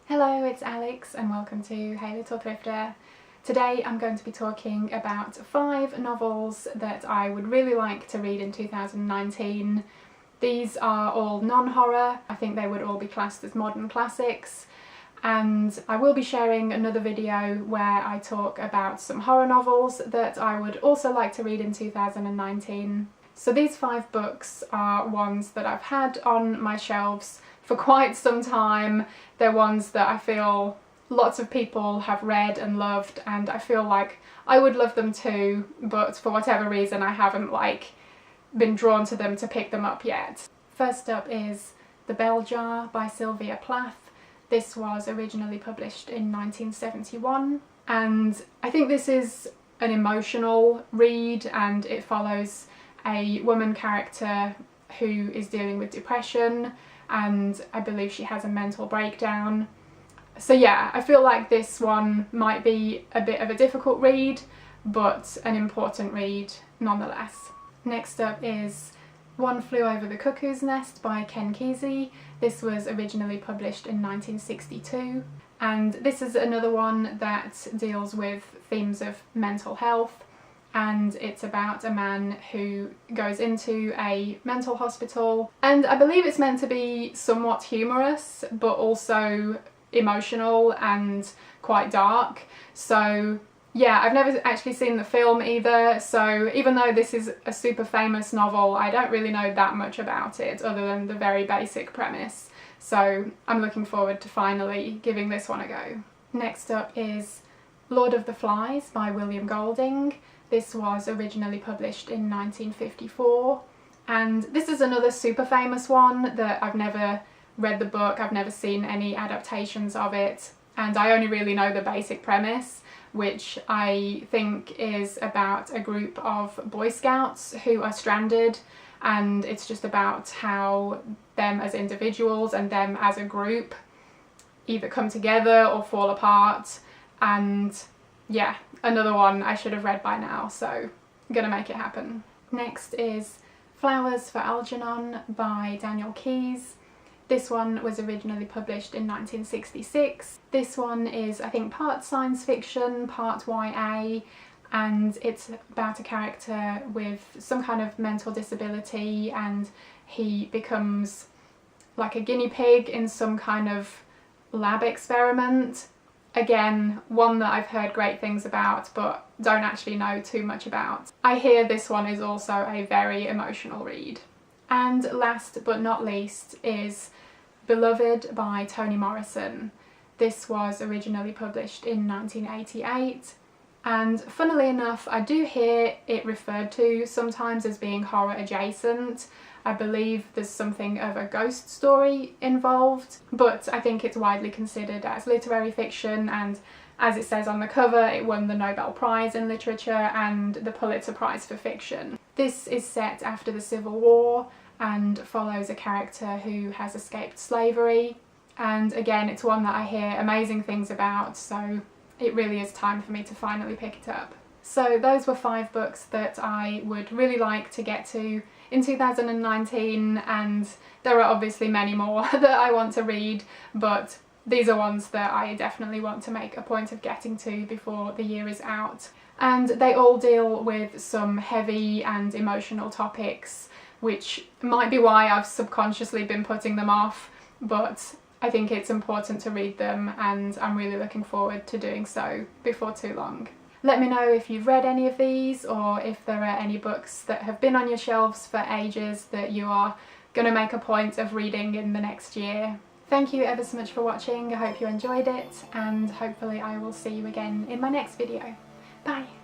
Hello, it's Alex and welcome to Hey Little Thrifter. Today I'm going to be talking about 5 novels that I would really like to read in 2019. These are all non-horror. I think they would all be classed as modern classics, and I will be sharing another video where I talk about some horror novels that I would also like to read in 2019. So these 5 books are ones that I've had on my shelves for quite some time. They're ones that I feel lots of people have read and loved, and I feel like I would love them too, but for whatever reason I haven't been drawn to them to pick them up yet. First up is The Bell Jar by Sylvia Plath. This was originally published in 1971, and I think this is an emotional read, and it follows a woman character who is dealing with depression, and I believe she has a mental breakdown. So yeah, I feel like this one might be a bit of a difficult read, but an important read nonetheless. Next up is One Flew Over the Cuckoo's Nest by Kesey. This was originally published in 1962, and this is another one that deals with themes of mental health, and it's about a man who goes into a mental hospital, and I believe it's meant to be somewhat humorous but also emotional and quite dark. So yeah, I've never actually seen the film either, so even though this is a super famous novel, I don't really know that much about it other than the very basic premise. So I'm looking forward to finally giving this one a go. Next up is Lord of the Flies by William Golding. This was originally published in 1954, and this is another super famous one that I've never read the book, I've never seen any adaptations of it, and I only really know the basic premise, which I think is about a group of Boy Scouts who are stranded, and it's just about how them as individuals and them as a group either come together or fall apart. And yeah, another one I should have read by now, so I'm gonna make it happen. Next is Flowers for Algernon by Daniel Keyes. This one was originally published in 1966. This one is, I think, part science fiction, part YA, and it's about a character with some kind of mental disability, and he becomes like a guinea pig in some kind of lab experiment. Again, one that I've heard great things about but don't actually know too much about. I hear this one is also a very emotional read. And last but not least is Beloved by Toni Morrison. This was originally published in 1988, and funnily enough I do hear it referred to sometimes as being horror adjacent. I believe there's something of a ghost story involved, but I think it's widely considered as literary fiction, and as it says on the cover, it won the Nobel Prize in Literature and the Pulitzer Prize for Fiction. This is set after the Civil War and follows a character who has escaped slavery, and again it's one that I hear amazing things about, so it really is time for me to finally pick it up. So those were 5 books that I would really like to get to in 2019, and there are obviously many more that I want to read, but these are ones that I definitely want to make a point of getting to before the year is out. And they all deal with some heavy and emotional topics, which might be why I've subconsciously been putting them off, but I think it's important to read them, and I'm really looking forward to doing so before too long. Let me know if you've read any of these, or if there are any books that have been on your shelves for ages that you are going to make a point of reading in the next year. Thank you ever so much for watching, I hope you enjoyed it, and hopefully I will see you again in my next video. Bye!